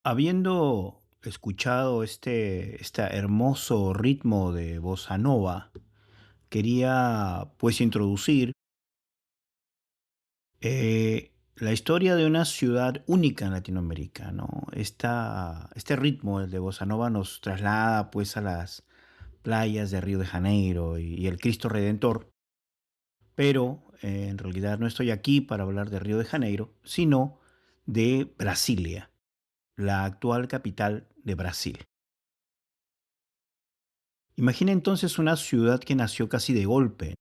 Habiendo escuchado este hermoso ritmo de bossa nova, quería pues introducir la historia de una ciudad única en Latinoamérica, ¿no? Este ritmo, el de bossa nova, nos traslada pues a las playas de Río de Janeiro y el Cristo Redentor, pero en realidad no estoy aquí para hablar de Río de Janeiro, sino de Brasilia, la actual capital de Brasil. Imagina entonces una ciudad que nació casi de golpe,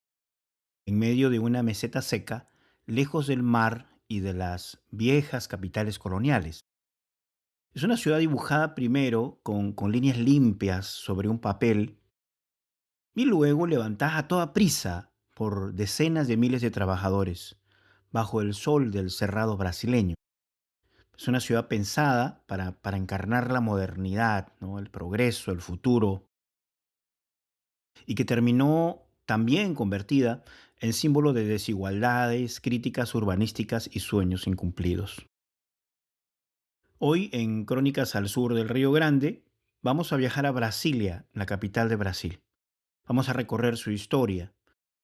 en medio de una meseta seca, lejos del mar y de las viejas capitales coloniales. Es una ciudad dibujada primero con líneas limpias sobre un papel y luego levantada a toda prisa por decenas de miles de trabajadores bajo el sol del cerrado brasileño. Es una ciudad pensada para encarnar la modernidad, ¿no? El progreso, el futuro, y que terminó también convertida en símbolo de desigualdades, críticas urbanísticas y sueños incumplidos. Hoy, en Crónicas al Sur del Río Grande, vamos a viajar a Brasilia, la capital de Brasil. Vamos a recorrer su historia,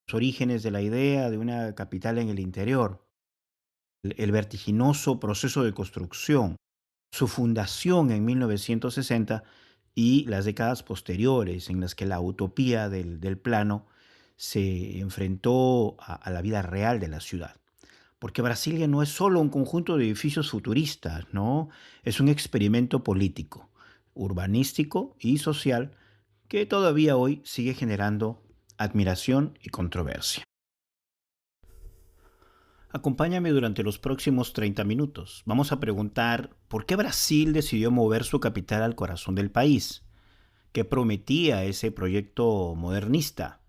los orígenes de la idea de una capital en el interior, el vertiginoso proceso de construcción, su fundación en 1960 y las décadas posteriores en las que la utopía del plano se enfrentó a la vida real de la ciudad. Porque Brasilia no es solo un conjunto de edificios futuristas, ¿no? Es un experimento político, urbanístico y social que todavía hoy sigue generando admiración y controversia. Acompáñame durante los próximos 30 minutos. Vamos a preguntar por qué Brasil decidió mover su capital al corazón del país, qué prometía ese proyecto modernista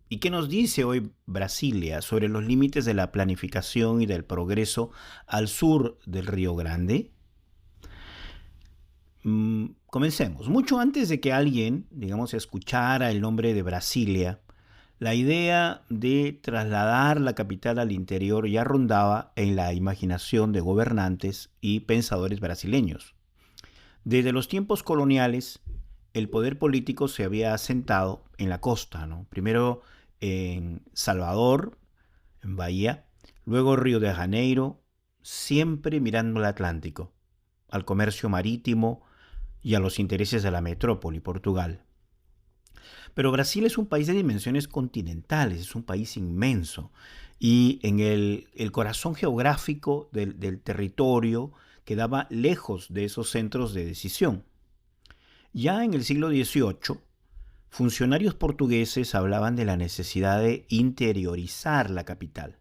y qué nos dice hoy Brasilia sobre los límites de la planificación y del progreso al sur del Río Grande. Comencemos. Mucho antes de que alguien, digamos, escuchara el nombre de Brasilia, la idea de trasladar la capital al interior ya rondaba en la imaginación de gobernantes y pensadores brasileños. Desde los tiempos coloniales, el poder político se había asentado en la costa, ¿no? Primero en Salvador, en Bahía, luego Río de Janeiro, siempre mirando al Atlántico, al comercio marítimo y a los intereses de la metrópoli, Portugal. Pero Brasil es un país de dimensiones continentales, es un país inmenso. Y en el corazón geográfico del territorio quedaba lejos de esos centros de decisión. Ya en el siglo XVIII, funcionarios portugueses hablaban de la necesidad de interiorizar la capital,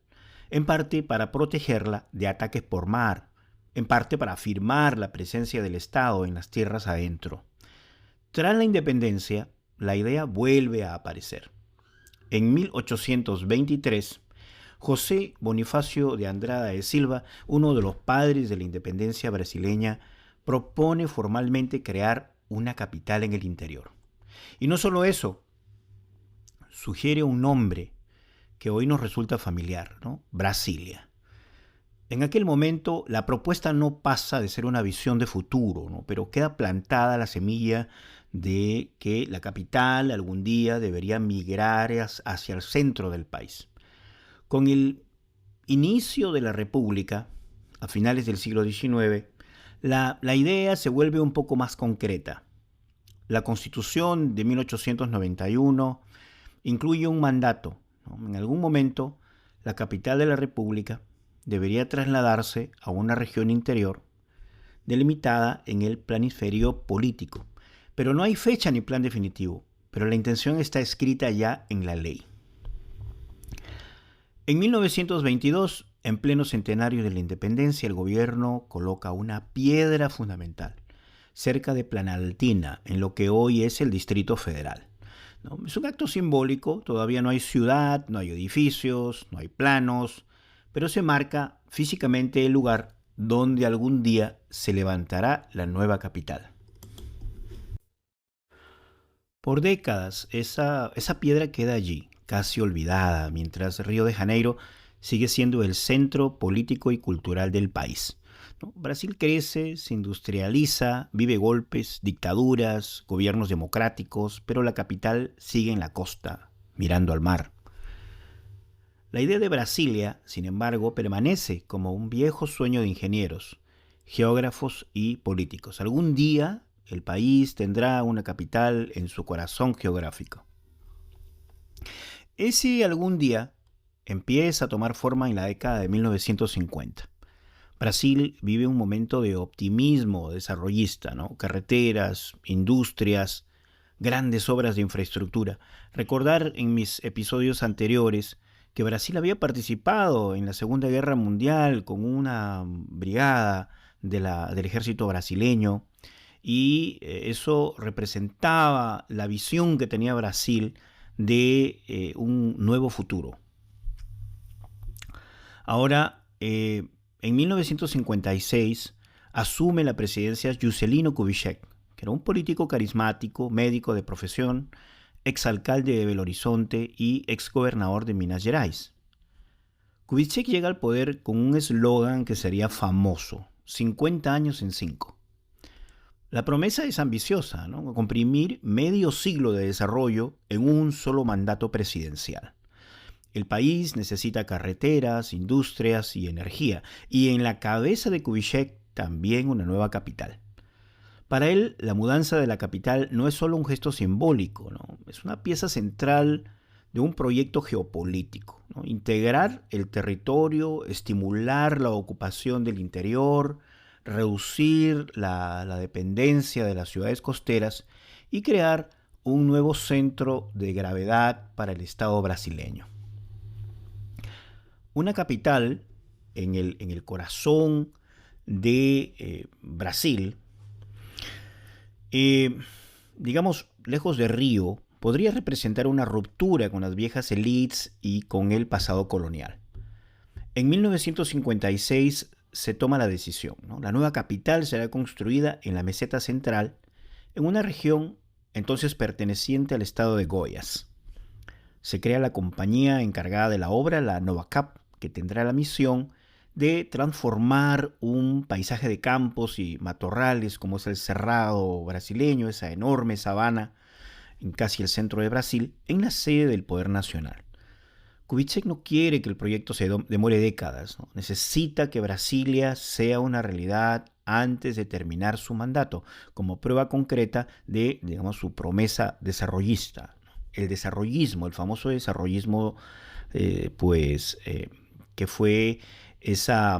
en parte para protegerla de ataques por mar, en parte para afirmar la presencia del Estado en las tierras adentro. Tras la independencia, la idea vuelve a aparecer. En 1823, José Bonifacio de Andrada de Silva, uno de los padres de la independencia brasileña, propone formalmente crear una capital en el interior. Y no solo eso, sugiere un nombre que hoy nos resulta familiar, ¿no? Brasilia. En aquel momento la propuesta no pasa de ser una visión de futuro, ¿no? Pero queda plantada la semilla de que la capital algún día debería migrar hacia el centro del país. Con el inicio de la República, a finales del siglo XIX, la idea se vuelve un poco más concreta. La Constitución de 1891 incluye un mandato, ¿no? En algún momento, la capital de la República debería trasladarse a una región interior delimitada en el planiferio político, pero no hay fecha ni plan definitivo, pero la intención está escrita ya en la ley. En 1922, en pleno centenario de la independencia, el gobierno coloca una piedra fundamental cerca de Planaltina, en lo que hoy es el Distrito Federal, ¿no? Es un acto simbólico, todavía no hay ciudad, no hay edificios, no hay planos, pero se marca físicamente el lugar donde algún día se levantará la nueva capital. Por décadas, esa piedra queda allí, casi olvidada, mientras Río de Janeiro sigue siendo el centro político y cultural del país, ¿no? Brasil crece, se industrializa, vive golpes, dictaduras, gobiernos democráticos, pero la capital sigue en la costa, mirando al mar. La idea de Brasilia, sin embargo, permanece como un viejo sueño de ingenieros, geógrafos y políticos. Algún día el país tendrá una capital en su corazón geográfico. Ese algún día empieza a tomar forma en la década de 1950. Brasil vive un momento de optimismo desarrollista, ¿no? Carreteras, industrias, grandes obras de infraestructura. Recordar en mis episodios anteriores que Brasil había participado en la Segunda Guerra Mundial con una brigada del ejército brasileño, y eso representaba la visión que tenía Brasil de un nuevo futuro. Ahora, en 1956 asume la presidencia Juscelino Kubitschek, que era un político carismático, médico de profesión, exalcalde de Belo Horizonte y exgobernador de Minas Gerais. Kubitschek llega al poder con un eslogan que sería famoso: 50 años en 5. La promesa es ambiciosa, ¿no? Comprimir medio siglo de desarrollo en un solo mandato presidencial. El país necesita carreteras, industrias y energía, y en la cabeza de Kubitschek también una nueva capital. Para él, la mudanza de la capital no es solo un gesto simbólico, ¿no? Es una pieza central de un proyecto geopolítico, ¿no? Integrar el territorio, estimular la ocupación del interior, reducir la dependencia de las ciudades costeras y crear un nuevo centro de gravedad para el Estado brasileño. Una capital en el corazón de Brasil, eh, digamos, lejos de Río, podría representar una ruptura con las viejas élites y con el pasado colonial. En 1956 se toma la decisión, ¿no? La nueva capital será construida en la meseta central, en una región entonces perteneciente al estado de Goiás. Se crea la compañía encargada de la obra, la Novacap, que tendrá la misión de transformar un paisaje de campos y matorrales como es el Cerrado brasileño, esa enorme sabana en casi el centro de Brasil, en la sede del poder nacional. Kubitschek no quiere que el proyecto se demore décadas, ¿no? Necesita que Brasilia sea una realidad antes de terminar su mandato, como prueba concreta de, digamos, su promesa desarrollista. El desarrollismo, el famoso desarrollismo, que fue esa,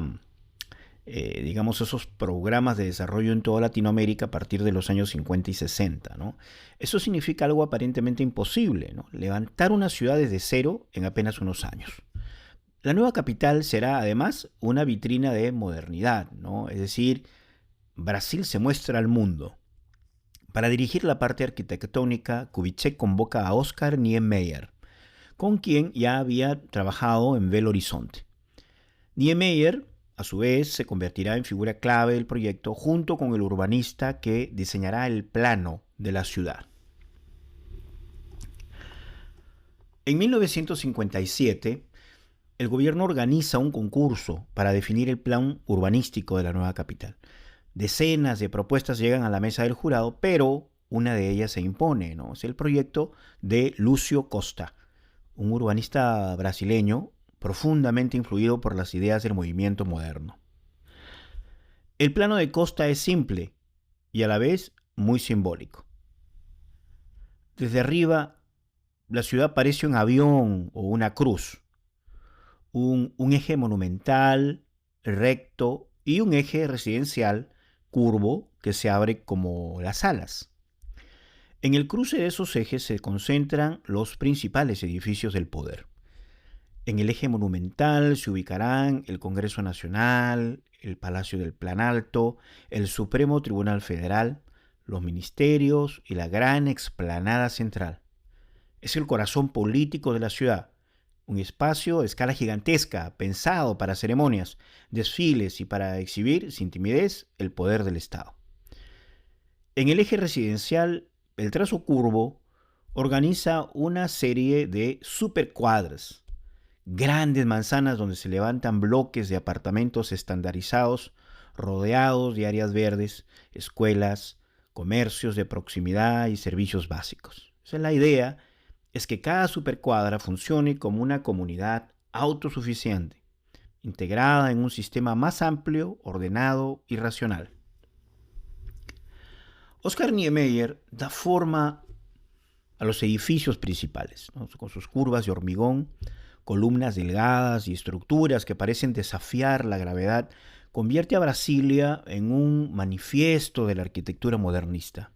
digamos, esos programas de desarrollo en toda Latinoamérica a partir de los años 50 y 60, ¿no? Eso significa algo aparentemente imposible, ¿no? Levantar una ciudad desde cero en apenas unos años. La nueva capital será además una vitrina de modernidad, ¿no? Es decir, Brasil se muestra al mundo. Para dirigir la parte arquitectónica, Kubitschek convoca a Oscar Niemeyer, con quien ya había trabajado en Belo Horizonte. Niemeyer, a su vez, se convertirá en figura clave del proyecto junto con el urbanista que diseñará el plano de la ciudad. En 1957, el gobierno organiza un concurso para definir el plan urbanístico de la nueva capital. Decenas de propuestas llegan a la mesa del jurado, pero una de ellas se impone, ¿no? Es el proyecto de Lúcio Costa, un urbanista brasileño profundamente influido por las ideas del movimiento moderno. El plano de Costa es simple y a la vez muy simbólico. Desde arriba, la ciudad parece un avión o una cruz, un eje monumental, recto, y un eje residencial curvo que se abre como las alas. En el cruce de esos ejes se concentran los principales edificios del poder. En el eje monumental se ubicarán el Congreso Nacional, el Palacio del Planalto, el Supremo Tribunal Federal, los ministerios y la gran explanada central. Es el corazón político de la ciudad, un espacio a escala gigantesca, pensado para ceremonias, desfiles y para exhibir sin timidez el poder del Estado. En el eje residencial, el trazo curvo organiza una serie de supercuadras, grandes manzanas donde se levantan bloques de apartamentos estandarizados, rodeados de áreas verdes, escuelas, comercios de proximidad y servicios básicos. Esa es la idea, es que cada supercuadra funcione como una comunidad autosuficiente, integrada en un sistema más amplio, ordenado y racional. Oscar Niemeyer da forma a los edificios principales, ¿no? Con sus curvas de hormigón, columnas delgadas y estructuras que parecen desafiar la gravedad, convierte a Brasilia en un manifiesto de la arquitectura modernista,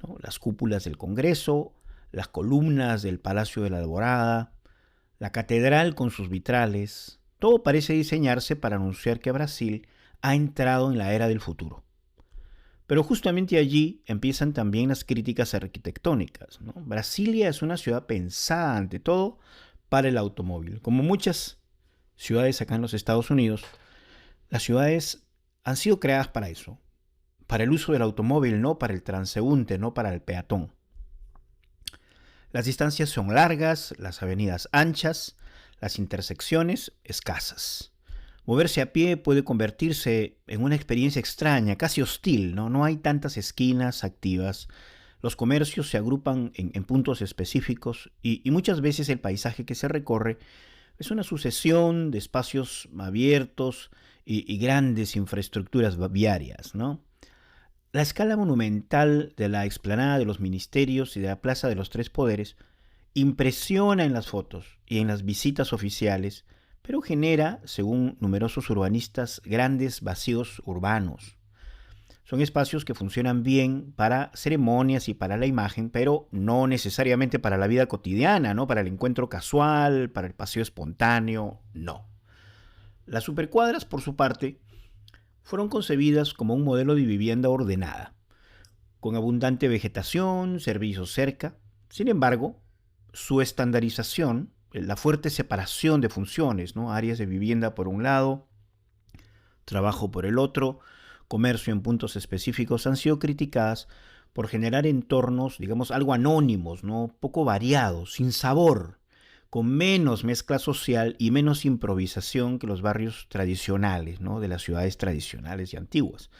¿no? Las cúpulas del Congreso, las columnas del Palacio de la Alborada, la catedral con sus vitrales, todo parece diseñarse para anunciar que Brasil ha entrado en la era del futuro. Pero justamente allí empiezan también las críticas arquitectónicas, ¿no? Brasilia es una ciudad pensada ante todo para el automóvil. Como muchas ciudades acá en los Estados Unidos, las ciudades han sido creadas para eso, para el uso del automóvil, no para el transeúnte, no para el peatón. Las distancias son largas, las avenidas anchas, las intersecciones escasas. Moverse a pie puede convertirse en una experiencia extraña, casi hostil, ¿no? No hay tantas esquinas activas, los comercios se agrupan en puntos específicos y muchas veces el paisaje que se recorre es una sucesión de espacios abiertos y grandes infraestructuras viarias, ¿no? La escala monumental de la explanada de los ministerios y de la Plaza de los Tres Poderes impresiona en las fotos y en las visitas oficiales, pero genera, según numerosos urbanistas, grandes vacíos urbanos. Son espacios que funcionan bien para ceremonias y para la imagen, pero no necesariamente para la vida cotidiana, ¿no? Para el encuentro casual, para el paseo espontáneo, no. Las supercuadras, por su parte, fueron concebidas como un modelo de vivienda ordenada, con abundante vegetación, servicios cerca. Sin embargo, su estandarización, la fuerte separación de funciones, ¿no? Áreas de vivienda por un lado, trabajo por el otro, comercio en puntos específicos, han sido criticadas por generar entornos, digamos, algo anónimos, ¿no? Poco variados, sin sabor, con menos mezcla social y menos improvisación que los barrios tradicionales, ¿no? De las ciudades tradicionales y antiguas.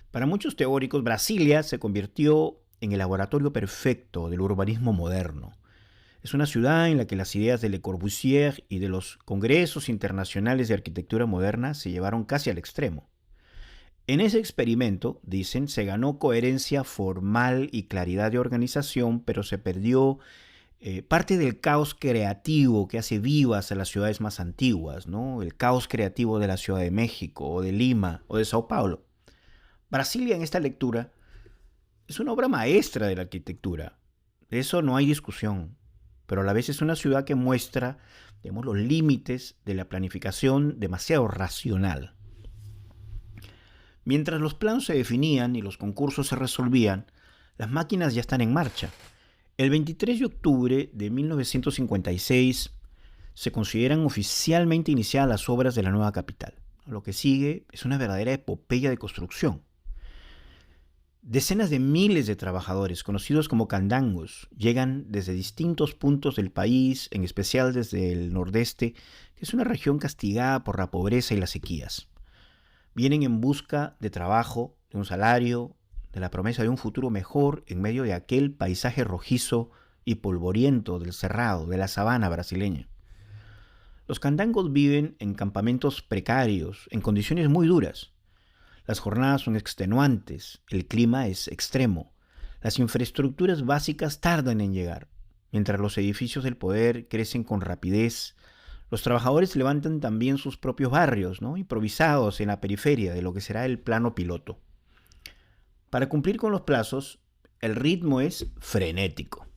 Para muchos teóricos, Brasilia se convirtió en el laboratorio perfecto del urbanismo moderno. Es una ciudad en la que las ideas de Le Corbusier y de los congresos internacionales de arquitectura moderna se llevaron casi al extremo. En ese experimento, dicen, se ganó coherencia formal y claridad de organización, pero se perdió parte del caos creativo que hace vivas a las ciudades más antiguas, ¿no? El caos creativo de la Ciudad de México, o de Lima, o de Sao Paulo. Brasilia, en esta lectura, es una obra maestra de la arquitectura. De eso no hay discusión. Pero a la vez es una ciudad que muestra, digamos, los límites de la planificación demasiado racional. Mientras los planos se definían y los concursos se resolvían, las máquinas ya están en marcha. El 23 de octubre de 1956 se consideran oficialmente iniciadas las obras de la nueva capital. Lo que sigue es una verdadera epopeya de construcción. Decenas de miles de trabajadores, conocidos como candangos, llegan desde distintos puntos del país, en especial desde el nordeste, que es una región castigada por la pobreza y las sequías. Vienen en busca de trabajo, de un salario, de la promesa de un futuro mejor en medio de aquel paisaje rojizo y polvoriento del cerrado, de la sabana brasileña. Los candangos viven en campamentos precarios, en condiciones muy duras. Las jornadas son extenuantes, el clima es extremo, las infraestructuras básicas tardan en llegar. Mientras los edificios del poder crecen con rapidez, los trabajadores levantan también sus propios barrios, ¿no? Improvisados en la periferia de lo que será el plano piloto. Para cumplir con los plazos, el ritmo es frenético.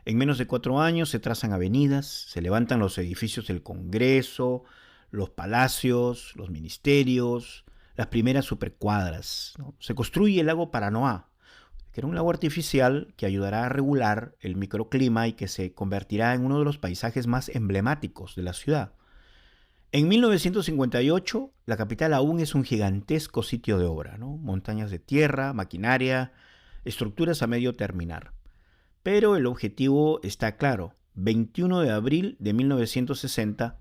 En menos de 4 años se trazan avenidas, se levantan los edificios del Congreso, los palacios, los ministerios, las primeras supercuadras, ¿no? Se construye el lago Paranoá, que era un lago artificial que ayudará a regular el microclima y que se convertirá en uno de los paisajes más emblemáticos de la ciudad. En 1958, la capital aún es un gigantesco sitio de obra, ¿no? Montañas de tierra, maquinaria, estructuras a medio terminar. Pero el objetivo está claro: 21 de abril de 1960,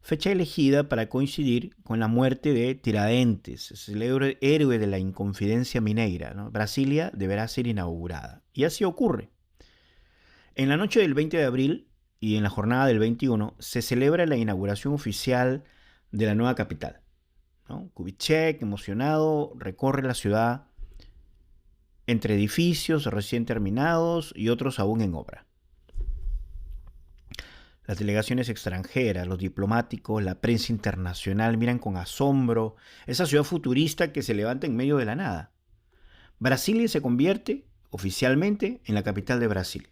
fecha elegida para coincidir con la muerte de Tiradentes, es el héroe de la Inconfidencia Mineira, ¿no? Brasilia deberá ser inaugurada. Y así ocurre. En la noche del 20 de abril y en la jornada del 21 se celebra la inauguración oficial de la nueva capital, ¿no? Kubitschek, emocionado, recorre la ciudad entre edificios recién terminados y otros aún en obra. Las delegaciones extranjeras, los diplomáticos, la prensa internacional miran con asombro esa ciudad futurista que se levanta en medio de la nada. Brasilia se convierte oficialmente en la capital de Brasil.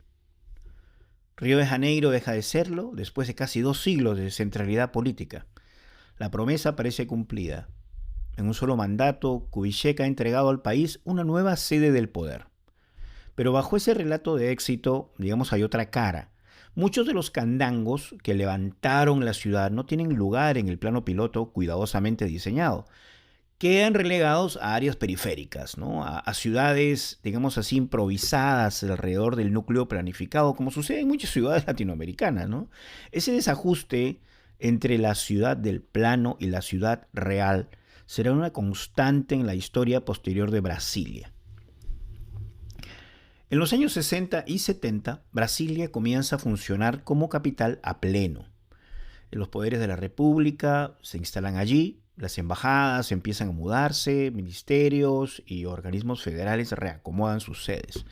Río de Janeiro deja de serlo después de casi 2 siglos de centralidad política. La promesa parece cumplida. En un solo mandato, Kubitschek ha entregado al país una nueva sede del poder. Pero bajo ese relato de éxito, digamos, hay otra cara. Muchos de los candangos que levantaron la ciudad no tienen lugar en el plano piloto cuidadosamente diseñado. Quedan relegados a áreas periféricas, ¿no? A ciudades, digamos así, improvisadas alrededor del núcleo planificado, como sucede en muchas ciudades latinoamericanas, ¿no? Ese desajuste entre la ciudad del plano y la ciudad real será una constante en la historia posterior de Brasilia. En los años 60 y 70, Brasilia comienza a funcionar como capital a pleno. Los poderes de la República se instalan allí, las embajadas empiezan a mudarse, ministerios y organismos federales reacomodan sus sedes.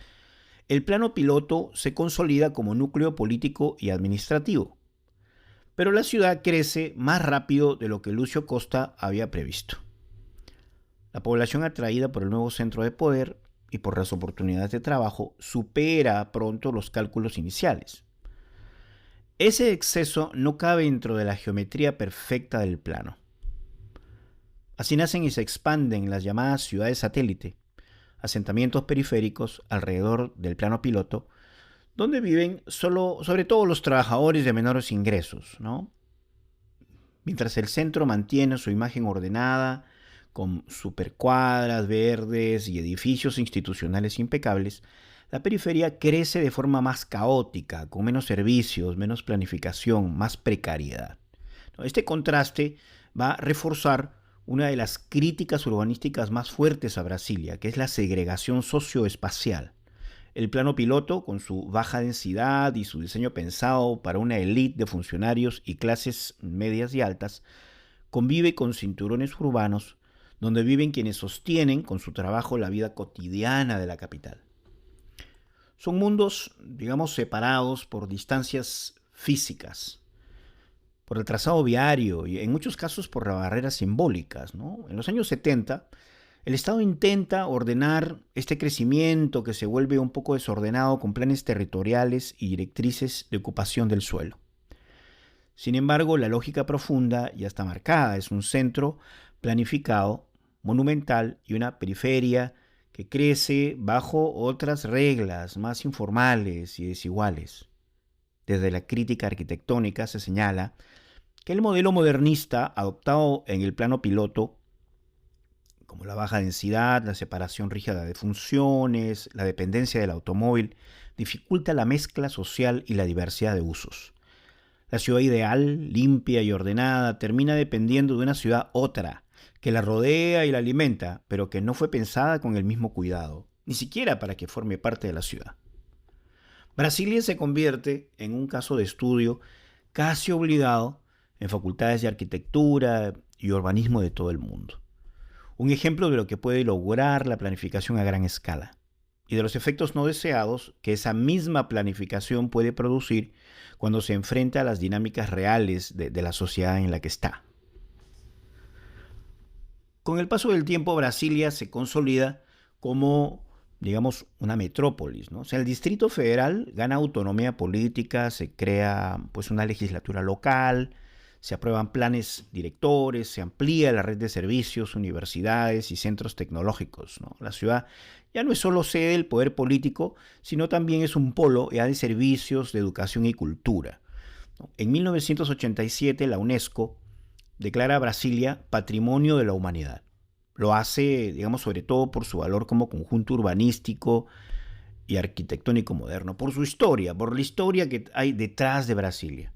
El plano piloto se consolida como núcleo político y administrativo. Pero la ciudad crece más rápido de lo que Lúcio Costa había previsto. La población atraída por el nuevo centro de poder y por las oportunidades de trabajo supera pronto los cálculos iniciales. Ese exceso no cabe dentro de la geometría perfecta del plano. Así nacen y se expanden las llamadas ciudades satélite, asentamientos periféricos alrededor del plano piloto, donde viven sobre todo los trabajadores de menores ingresos, ¿no? Mientras el centro mantiene su imagen ordenada, con supercuadras verdes y edificios institucionales impecables, la periferia crece de forma más caótica, con menos servicios, menos planificación, más precariedad. Este contraste va a reforzar una de las críticas urbanísticas más fuertes a Brasilia, que es la segregación socioespacial. El plano piloto, con su baja densidad y su diseño pensado para una élite de funcionarios y clases medias y altas, convive con cinturones urbanos donde viven quienes sostienen con su trabajo la vida cotidiana de la capital. Son mundos, digamos, separados por distancias físicas, por el trazado viario y en muchos casos por las barreras simbólicas, ¿no? En los años 70, el Estado intenta ordenar este crecimiento que se vuelve un poco desordenado con planes territoriales y directrices de ocupación del suelo. Sin embargo, la lógica profunda ya está marcada. Es un centro planificado, monumental y una periferia que crece bajo otras reglas más informales y desiguales. Desde la crítica arquitectónica se señala que el modelo modernista adoptado en el plano piloto, como la baja densidad, la separación rígida de funciones, la dependencia del automóvil, dificulta la mezcla social y la diversidad de usos. La ciudad ideal, limpia y ordenada, termina dependiendo de una ciudad otra, que la rodea y la alimenta, pero que no fue pensada con el mismo cuidado, ni siquiera para que forme parte de la ciudad. Brasilia se convierte en un caso de estudio casi obligado en facultades de arquitectura y urbanismo de todo el mundo. Un ejemplo de lo que puede lograr la planificación a gran escala y de los efectos no deseados que esa misma planificación puede producir cuando se enfrenta a las dinámicas reales de la sociedad en la que está. Con el paso del tiempo, Brasilia se consolida como digamos, una metrópolis, ¿no? O sea, el Distrito Federal gana autonomía política, se crea pues una legislatura local, se aprueban planes directores, se amplía la red de servicios, universidades y centros tecnológicos, ¿no? La ciudad ya no es solo sede del poder político, sino también es un polo ya de servicios, de educación y cultura, ¿no? En 1987 la UNESCO declara a Brasilia Patrimonio de la Humanidad. Lo hace, digamos, sobre todo por su valor como conjunto urbanístico y arquitectónico moderno, por su historia, por la historia que hay detrás de Brasilia.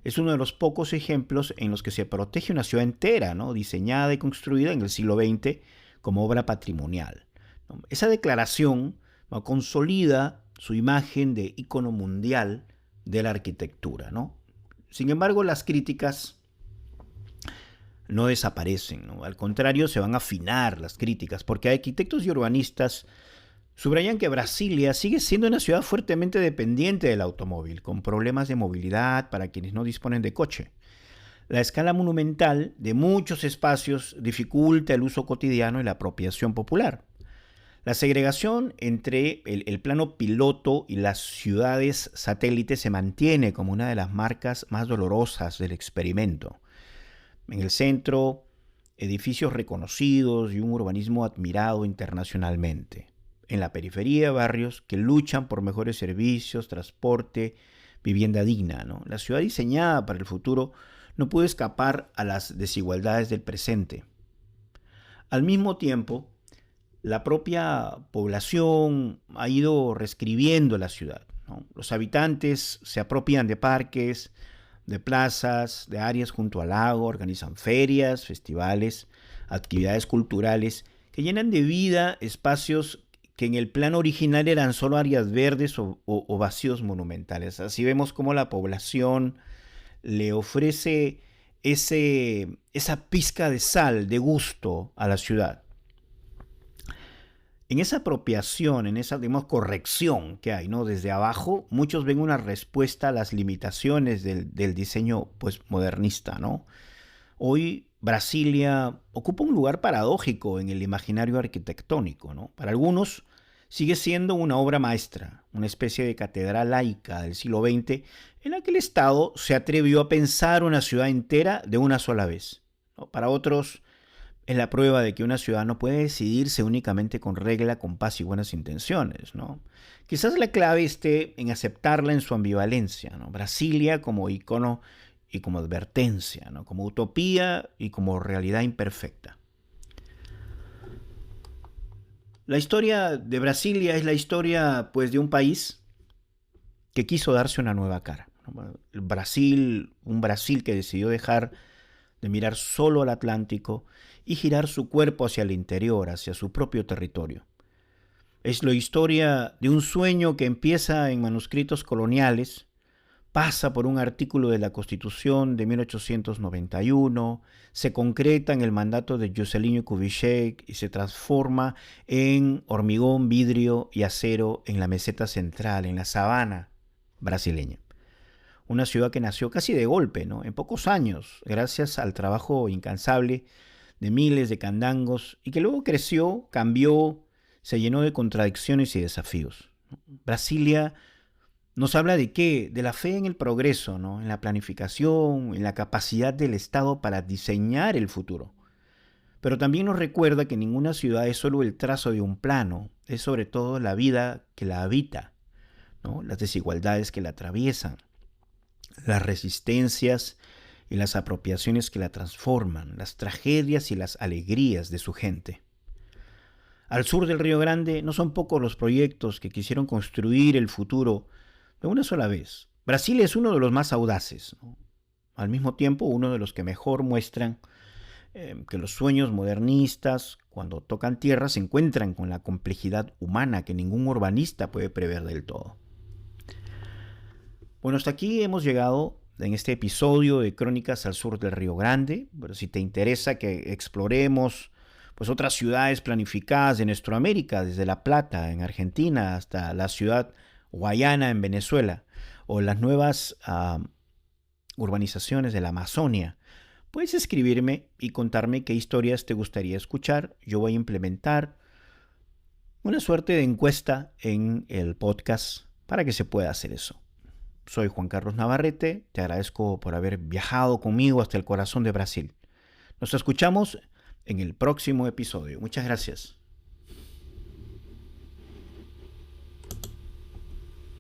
Es uno de los pocos ejemplos en los que se protege una ciudad entera, ¿no? Diseñada y construida en el siglo XX como obra patrimonial, ¿no? Esa declaración, ¿no?, consolida su imagen de ícono mundial de la arquitectura, ¿no? Sin embargo, las críticas no desaparecen, ¿no? Al contrario, se van a afinar las críticas, porque arquitectos y urbanistas subrayan que Brasilia sigue siendo una ciudad fuertemente dependiente del automóvil, con problemas de movilidad para quienes no disponen de coche. La escala monumental de muchos espacios dificulta el uso cotidiano y la apropiación popular. La segregación entre el plano piloto y las ciudades satélites se mantiene como una de las marcas más dolorosas del experimento. En el centro, edificios reconocidos y un urbanismo admirado internacionalmente. En la periferia, barrios que luchan por mejores servicios, transporte, vivienda digna, ¿no? La ciudad diseñada para el futuro no puede escapar a las desigualdades del presente. Al mismo tiempo, la propia población ha ido reescribiendo la ciudad, ¿no? Los habitantes se apropian de parques, de plazas, de áreas junto al lago, organizan ferias, festivales, actividades culturales que llenan de vida espacios que en el plano original eran solo áreas verdes o vacíos monumentales. Así vemos cómo la población le ofrece esa pizca de sal, de gusto a la ciudad. En esa apropiación, en esa, digamos, corrección que hay, ¿no?, desde abajo, muchos ven una respuesta a las limitaciones del diseño, pues, modernista, ¿no? Hoy Brasilia ocupa un lugar paradójico en el imaginario arquitectónico, ¿no? Para algunos sigue siendo una obra maestra, una especie de catedral laica del siglo XX en la que el Estado se atrevió a pensar una ciudad entera de una sola vez, ¿no? Para otros es la prueba de que una ciudad no puede decidirse únicamente con regla, compás y buenas intenciones, ¿no? Quizás la clave esté en aceptarla en su ambivalencia, ¿no? Brasilia como icono y como advertencia, ¿no?, como utopía y como realidad imperfecta. La historia de Brasilia es la historia, pues, de un país que quiso darse una nueva cara, ¿no? El Brasil, un Brasil que decidió dejar de mirar solo al Atlántico y girar su cuerpo hacia el interior, hacia su propio territorio. Es la historia de un sueño que empieza en manuscritos coloniales, pasa por un artículo de la Constitución de 1891, se concreta en el mandato de Juscelino Kubitschek y se transforma en hormigón, vidrio y acero en la meseta central, en la sabana brasileña. Una ciudad que nació casi de golpe, ¿no?, en pocos años, gracias al trabajo incansable de miles de candangos y que luego creció, cambió, se llenó de contradicciones y desafíos. Brasilia nos habla de qué, de la fe en el progreso, ¿no?, en la planificación, en la capacidad del Estado para diseñar el futuro. Pero también nos recuerda que ninguna ciudad es solo el trazo de un plano, es sobre todo la vida que la habita, ¿no?, las desigualdades que la atraviesan, las resistencias y las apropiaciones que la transforman, las tragedias y las alegrías de su gente. Al sur del Río Grande no son pocos los proyectos que quisieron construir el futuro de una sola vez. Brasil es uno de los más audaces, ¿no?, al mismo tiempo uno de los que mejor muestran que los sueños modernistas, cuando tocan tierra, se encuentran con la complejidad humana que ningún urbanista puede prever del todo. Bueno, hasta aquí hemos llegado en este episodio de Crónicas al Sur del Río Grande. Pero si te interesa que exploremos, pues, otras ciudades planificadas de Nuestroamérica, desde La Plata en Argentina hasta la ciudad Guayana en Venezuela, o las nuevas urbanizaciones de la Amazonia, puedes escribirme y contarme qué historias te gustaría escuchar. Yo voy a implementar una suerte de encuesta en el podcast para que se pueda hacer eso. Soy Juan Carlos Navarrete, te agradezco por haber viajado conmigo hasta el corazón de Brasil. Nos escuchamos en el próximo episodio. Muchas gracias.